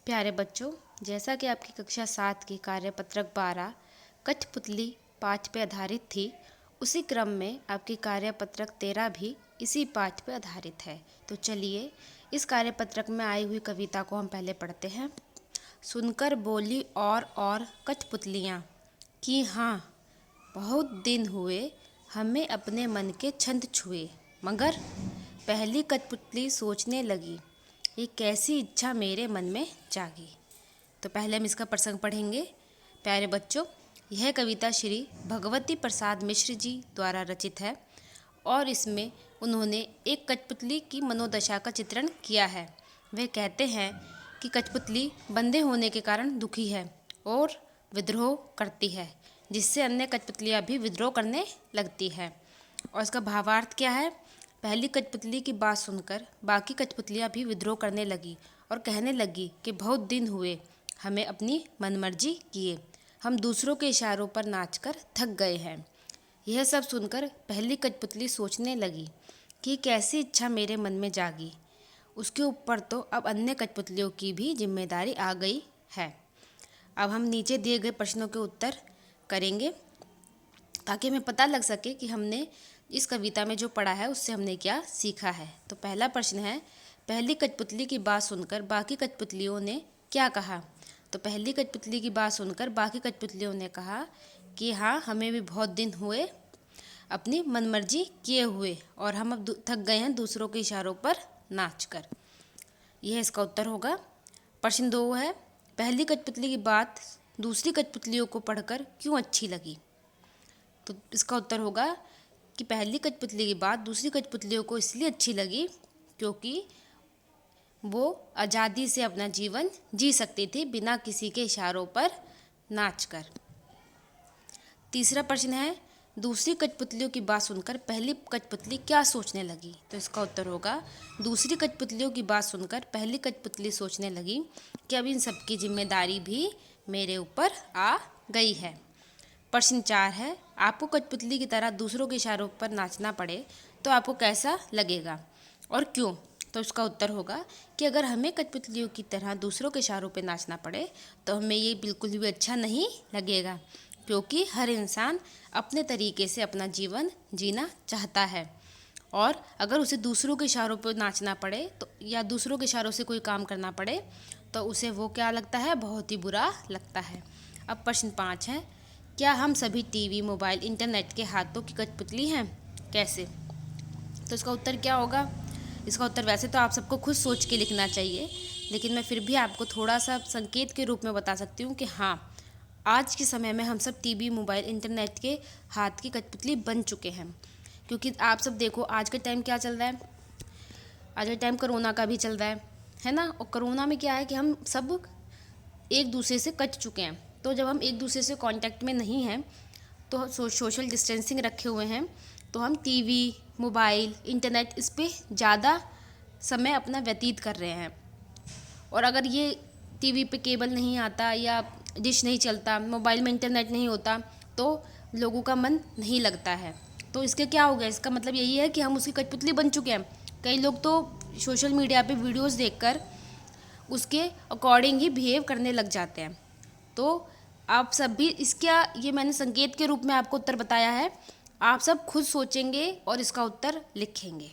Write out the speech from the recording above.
प्यारे बच्चों, जैसा कि आपकी कक्षा 7 की कार्यपत्रक 12 कठपुतली पाठ पर आधारित थी, उसी क्रम में आपकी कार्यपत्रक 13 भी इसी पाठ पर आधारित है। तो चलिए इस कार्यपत्रक में आई हुई कविता को हम पहले पढ़ते हैं। सुनकर बोली और कठपुतलियाँ कि हाँ, बहुत दिन हुए हमें अपने मन के छंद छुए, मगर पहली कठपुतली सोचने लगी, ये कैसी इच्छा मेरे मन में जागी। तो पहले हम इसका प्रसंग पढ़ेंगे। प्यारे बच्चों, यह कविता श्री भगवती प्रसाद मिश्र जी द्वारा रचित है और इसमें उन्होंने एक कठपुतली की मनोदशा का चित्रण किया है। वे कहते हैं कि कठपुतली बंधे होने के कारण दुखी है और विद्रोह करती है, जिससे अन्य कठपुतलियाँ भी विद्रोह करने लगती है। और इसका भावार्थ क्या है? पहली कठपुतली की बात सुनकर बाकी कठपुतलियाँ भी विद्रोह करने लगी और कहने लगी कि बहुत दिन हुए हमें अपनी मनमर्जी किए, हम दूसरों के इशारों पर नाचकर थक गए हैं। यह सब सुनकर पहली कठपुतली सोचने लगी कि कैसी इच्छा मेरे मन में जागी। उसके ऊपर तो अब अन्य कठपुतलियों की भी जिम्मेदारी आ गई है। अब हम नीचे दिए गए प्रश्नों के उत्तर करेंगे ताकि हमें पता लग सके कि हमने इस कविता में जो पढ़ा है उससे हमने क्या सीखा है। तो पहला प्रश्न है, पहली कठपुतली की बात सुनकर बाकी कठपुतलियों ने क्या कहा? तो पहली कठपुतली की बात सुनकर बाकी कठपुतलियों ने कहा कि हाँ, हमें भी बहुत दिन हुए अपनी मनमर्जी किए हुए और हम अब थक गए हैं दूसरों के इशारों पर नाचकर। यह इसका उत्तर होगा। प्रश्न 2 है, पहली कठपुतली की बात दूसरी कठपुतलियों को पढ़कर क्यों अच्छी लगी? तो इसका उत्तर होगा कि पहली कठपुतली की बात दूसरी कठपुतलियों को इसलिए अच्छी लगी क्योंकि वो आज़ादी से अपना जीवन जी सकती थी बिना किसी के इशारों पर नाचकर। तीसरा प्रश्न है, दूसरी कठपुतलियों की बात सुनकर पहली कठपुतली क्या सोचने लगी? तो इसका उत्तर होगा, दूसरी कठपुतलियों की बात सुनकर पहली कठपुतली सोचने लगी कि अब इन सबकी जिम्मेदारी भी मेरे ऊपर आ गई है। प्रश्न 4 है, आपको कठपुतली की तरह दूसरों के इशारों पर नाचना पड़े तो आपको कैसा लगेगा और क्यों? तो इसका उत्तर होगा कि अगर हमें कठपुतलियों की तरह दूसरों के इशारों पर नाचना पड़े तो हमें ये बिल्कुल भी अच्छा नहीं लगेगा, क्योंकि हर इंसान अपने तरीके से अपना जीवन जीना चाहता है और अगर उसे दूसरों के इशारों पर नाचना पड़े तो या दूसरों के इशारों से कोई काम करना पड़े तो उसे वो क्या लगता है? बहुत ही बुरा लगता है। अब प्रश्न 5 है, क्या हम सभी टीवी, मोबाइल, इंटरनेट के हाथों की कठपुतली हैं? कैसे? तो इसका उत्तर क्या होगा? इसका उत्तर वैसे तो आप सबको खुद सोच के लिखना चाहिए, लेकिन मैं फिर भी आपको थोड़ा सा संकेत के रूप में बता सकती हूँ कि हाँ, आज के समय में हम सब टीवी, मोबाइल, इंटरनेट के हाथ की कठपुतली बन चुके हैं। क्योंकि आप सब देखो, आज का टाइम क्या चल रहा है? आज का टाइम कोरोना का भी चल रहा है ना? और कोरोना में क्या है कि हम सब एक दूसरे से कट चुके हैं। तो जब हम एक दूसरे से कांटेक्ट में नहीं हैं तो सोशल डिस्टेंसिंग रखे हुए हैं, तो हम टीवी, मोबाइल, इंटरनेट इस पे ज़्यादा समय अपना व्यतीत कर रहे हैं। और अगर ये टीवी पे केबल नहीं आता या डिश नहीं चलता, मोबाइल में इंटरनेट नहीं होता तो लोगों का मन नहीं लगता है। तो इसके क्या हो गया? इसका मतलब यही है कि हम उसकी कठपुतली बन चुके हैं। कई लोग तो सोशल मीडिया पे वीडियोस देखकर उसके अकॉर्डिंग ही बिहेव करने लग जाते हैं। तो आप सब भी इसका, ये मैंने संकेत के रूप में आपको उत्तर बताया है, आप सब खुद सोचेंगे और इसका उत्तर लिखेंगे।